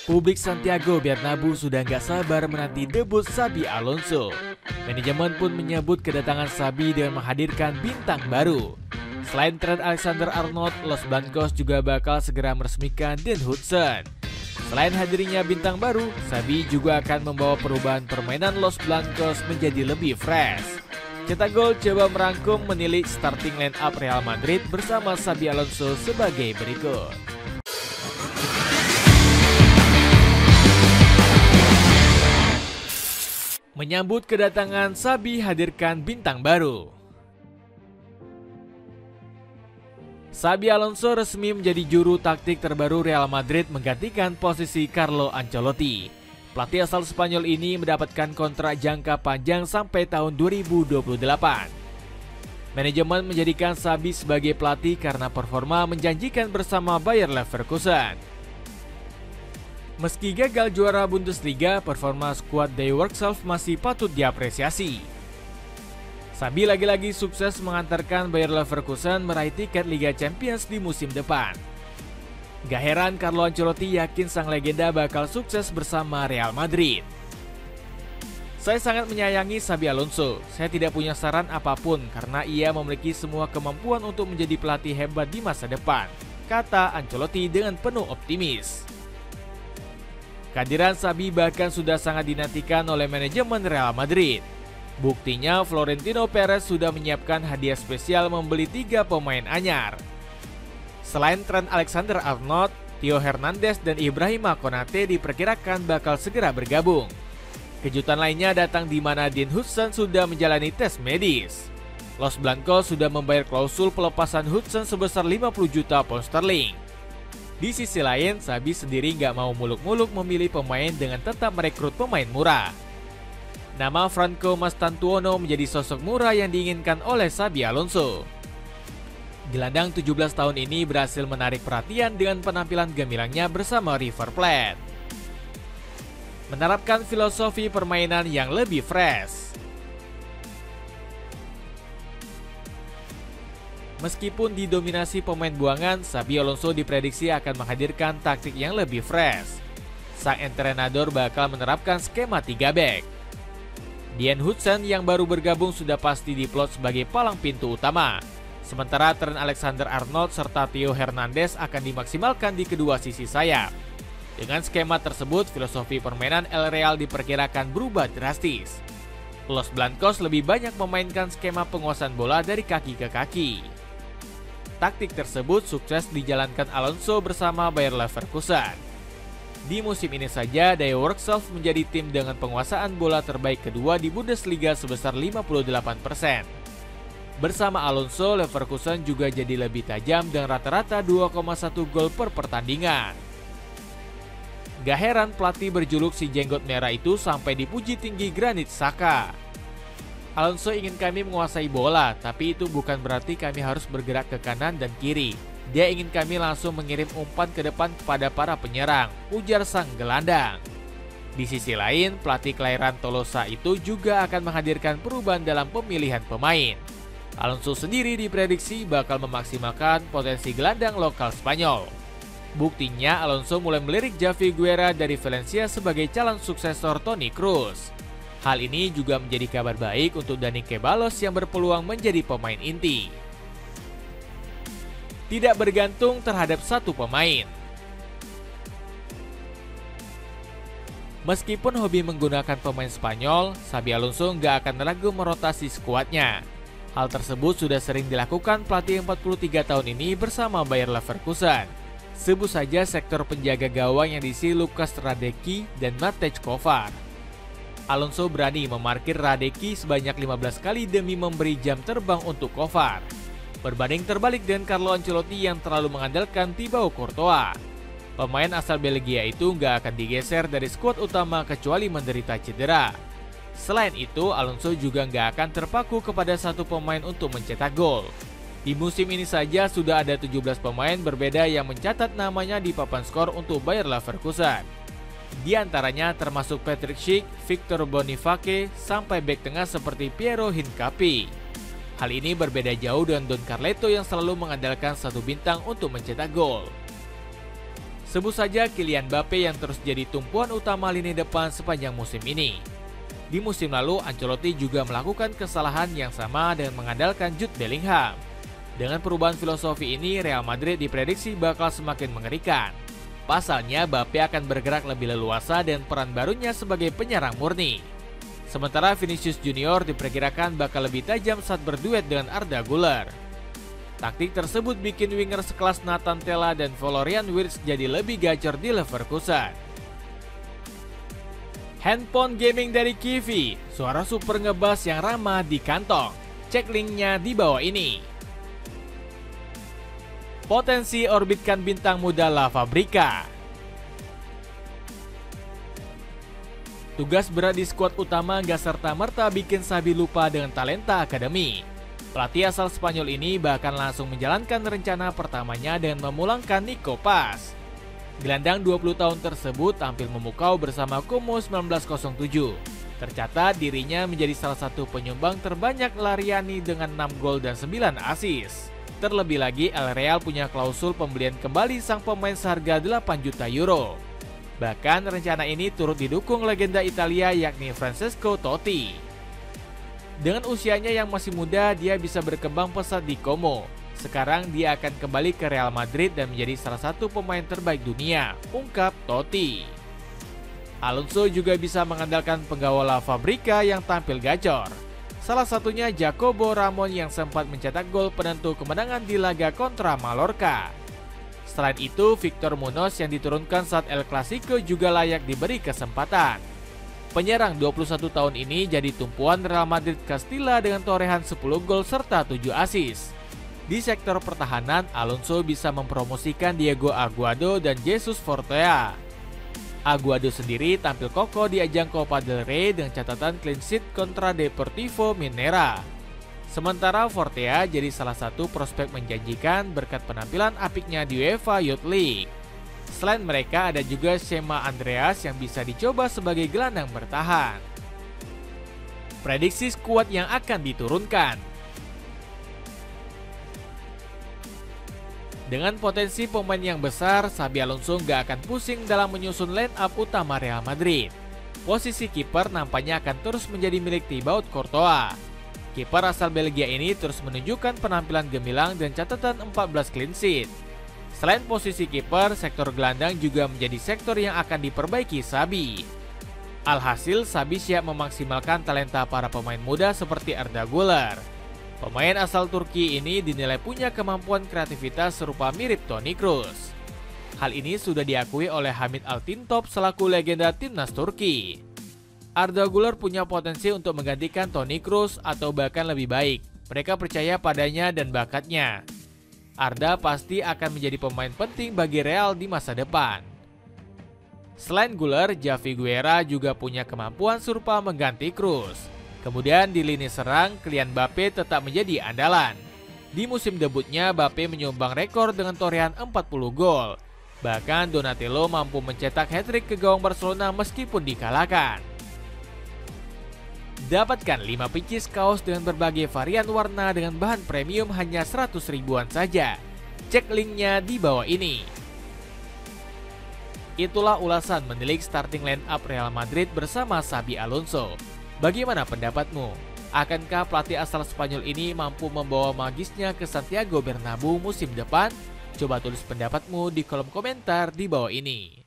Publik Santiago Bernabeu sudah nggak sabar menanti debut Xabi Alonso. Manajemen pun menyebut kedatangan Xabi dengan menghadirkan bintang baru. Selain Trent Alexander-Arnold, Los Blancos juga bakal segera meresmikan Den Hudson. Selain hadirnya bintang baru, Xabi juga akan membawa perubahan permainan Los Blancos menjadi lebih fresh. Cetak Gol coba merangkum menilik starting line up Real Madrid bersama Xabi Alonso sebagai berikut. Menyambut kedatangan Xabi hadirkan bintang baru. Xabi Alonso resmi menjadi juru taktik terbaru Real Madrid menggantikan posisi Carlo Ancelotti. Pelatih asal Spanyol ini mendapatkan kontrak jangka panjang sampai tahun 2028. Manajemen menjadikan Xabi sebagai pelatih karena performa menjanjikan bersama Bayer Leverkusen. Meski gagal juara Bundesliga, performa skuad Die Werkself masih patut diapresiasi. Xabi lagi-lagi sukses mengantarkan Bayer Leverkusen meraih tiket Liga Champions di musim depan. Gak heran Carlo Ancelotti yakin sang legenda bakal sukses bersama Real Madrid. Saya sangat menyayangi Xabi Alonso. Saya tidak punya saran apapun karena ia memiliki semua kemampuan untuk menjadi pelatih hebat di masa depan, kata Ancelotti dengan penuh optimis. Kehadiran Xabi bahkan sudah sangat dinantikan oleh manajemen Real Madrid. Buktinya Florentino Perez sudah menyiapkan hadiah spesial membeli 3 pemain anyar. Selain Trent Alexander-Arnold, Theo Hernandez dan Ibrahima Konate diperkirakan bakal segera bergabung. Kejutan lainnya datang di mana Den Hudson sudah menjalani tes medis. Los Blancos sudah membayar klausul pelepasan Hudson sebesar 50 juta pound sterling. Di sisi lain, Xabi sendiri nggak mau muluk-muluk memilih pemain dengan tetap merekrut pemain murah. Nama Franco Mastantuono menjadi sosok murah yang diinginkan oleh Xabi Alonso. Gelandang 17 tahun ini berhasil menarik perhatian dengan penampilan gemilangnya bersama River Plate. Menerapkan filosofi permainan yang lebih fresh. Meskipun didominasi pemain buangan, Xabi Alonso diprediksi akan menghadirkan taktik yang lebih fresh. Sang entrenador bakal menerapkan skema 3 back. Den Hudson yang baru bergabung sudah pasti diplot sebagai palang pintu utama. Sementara Trent Alexander-Arnold serta Theo Hernandez akan dimaksimalkan di kedua sisi sayap. Dengan skema tersebut, filosofi permainan El Real diperkirakan berubah drastis. Los Blancos lebih banyak memainkan skema penguasaan bola dari kaki ke kaki. Taktik tersebut sukses dijalankan Alonso bersama Bayer Leverkusen. Di musim ini saja, Die Werkself menjadi tim dengan penguasaan bola terbaik kedua di Bundesliga sebesar 58%. Bersama Alonso, Leverkusen juga jadi lebih tajam dengan rata-rata 2,1 gol per pertandingan. Gak heran pelatih berjuluk si jenggot merah itu sampai dipuji tinggi Granit Xhaka. Alonso ingin kami menguasai bola, tapi itu bukan berarti kami harus bergerak ke kanan dan kiri. Dia ingin kami langsung mengirim umpan ke depan kepada para penyerang, ujar sang gelandang. Di sisi lain, pelatih kelahiran Tolosa itu juga akan menghadirkan perubahan dalam pemilihan pemain. Alonso sendiri diprediksi bakal memaksimalkan potensi gelandang lokal Spanyol. Buktinya, Alonso mulai melirik Javi Guerra dari Valencia sebagai calon suksesor Toni Kroos. Hal ini juga menjadi kabar baik untuk Dani Ceballos yang berpeluang menjadi pemain inti. Tidak bergantung terhadap satu pemain. Meskipun hobi menggunakan pemain Spanyol, Xabi Alonso nggak akan ragu merotasi skuadnya. Hal tersebut sudah sering dilakukan pelatih 43 tahun ini bersama Bayer Leverkusen. Sebut saja sektor penjaga gawang yang diisi Lukas Radecki dan Matej Kovar. Alonso berani memarkir Radecki sebanyak 15 kali demi memberi jam terbang untuk Kovar. Berbanding terbalik dengan Carlo Ancelotti yang terlalu mengandalkan Thibaut Courtois. Pemain asal Belgia itu nggak akan digeser dari skuad utama kecuali menderita cedera. Selain itu, Alonso juga nggak akan terpaku kepada satu pemain untuk mencetak gol. Di musim ini saja sudah ada 17 pemain berbeda yang mencatat namanya di papan skor untuk Bayer Leverkusen. Di antaranya termasuk Patrick Schick, Victor Boniface, sampai bek tengah seperti Piero Hincapié. Hal ini berbeda jauh dengan Don Carleto yang selalu mengandalkan satu bintang untuk mencetak gol. Sebut saja Kylian Mbappe yang terus jadi tumpuan utama lini depan sepanjang musim ini. Di musim lalu, Ancelotti juga melakukan kesalahan yang sama dengan mengandalkan Jude Bellingham. Dengan perubahan filosofi ini, Real Madrid diprediksi bakal semakin mengerikan. Pasalnya, Mbappe akan bergerak lebih leluasa dan peran barunya sebagai penyerang murni. Sementara Vinicius Junior diperkirakan bakal lebih tajam saat berduet dengan Arda Güler. Taktik tersebut bikin winger sekelas Nathan Tella dan Florian Wirtz jadi lebih gacor di Leverkusen. Handphone gaming dari Kiwi, suara super ngebas yang ramah di kantong. Cek linknya di bawah ini. Potensi orbitkan bintang muda La Fabrica. Tugas berat di skuad utama gak serta-merta bikin Xabi lupa dengan talenta akademi. Pelatih asal Spanyol ini bahkan langsung menjalankan rencana pertamanya dengan memulangkan Nico Paz. Gelandang 20 tahun tersebut tampil memukau bersama Como 1907. Tercatat dirinya menjadi salah satu penyumbang terbanyak Lariani dengan 6 gol dan 9 assist. Terlebih lagi El Real punya klausul pembelian kembali sang pemain seharga 8 juta euro. Bahkan rencana ini turut didukung legenda Italia yakni Francesco Totti. Dengan usianya yang masih muda, dia bisa berkembang pesat di Como. Sekarang dia akan kembali ke Real Madrid dan menjadi salah satu pemain terbaik dunia, ungkap Totti. Alonso juga bisa mengandalkan penggawa La Fabrica yang tampil gacor. Salah satunya Jacobo Ramon yang sempat mencetak gol penentu kemenangan di laga kontra Mallorca. Selain itu, Victor Munoz yang diturunkan saat El Clasico juga layak diberi kesempatan. Penyerang 21 tahun ini jadi tumpuan Real Madrid Castilla dengan torehan 10 gol serta 7 assist. Di sektor pertahanan, Alonso bisa mempromosikan Diego Aguado dan Jesus Fortea. Aguado sendiri tampil kokoh di ajang Copa del Rey dengan catatan clean sheet kontra Deportivo Minera. Sementara Fortea jadi salah satu prospek menjanjikan berkat penampilan apiknya di UEFA Youth League. Selain mereka ada juga Shema Andreas yang bisa dicoba sebagai gelandang bertahan. Prediksi skuad yang akan diturunkan. Dengan potensi pemain yang besar, Xabi Alonso nggak akan pusing dalam menyusun line up utama Real Madrid. Posisi kiper nampaknya akan terus menjadi milik Thibaut Courtois. Kiper asal Belgia ini terus menunjukkan penampilan gemilang dan catatan 14 clean sheet. Selain posisi kiper, sektor gelandang juga menjadi sektor yang akan diperbaiki Xabi. Alhasil, Xabi siap memaksimalkan talenta para pemain muda seperti Arda Güler. Pemain asal Turki ini dinilai punya kemampuan kreativitas serupa mirip Toni Kroos. Hal ini sudah diakui oleh Hamid Altintop selaku legenda timnas Turki. Arda Güler punya potensi untuk menggantikan Toni Kroos atau bahkan lebih baik. Mereka percaya padanya dan bakatnya. Arda pasti akan menjadi pemain penting bagi Real di masa depan. Selain Güler, Javi Guerra juga punya kemampuan serupa mengganti Kroos. Kemudian di lini serang, Kylian Mbappe tetap menjadi andalan. Di musim debutnya, Mbappe menyumbang rekor dengan torehan 40 gol. Bahkan Donatello mampu mencetak hat-trick ke gawang Barcelona meskipun dikalahkan. Dapatkan 5 pieces kaos dengan berbagai varian warna dengan bahan premium hanya 100 ribuan saja. Cek linknya di bawah ini. Itulah ulasan menilik starting line up Real Madrid bersama Xabi Alonso. Bagaimana pendapatmu? Akankah pelatih asal Spanyol ini mampu membawa magisnya ke Santiago Bernabeu musim depan? Coba tulis pendapatmu di kolom komentar di bawah ini.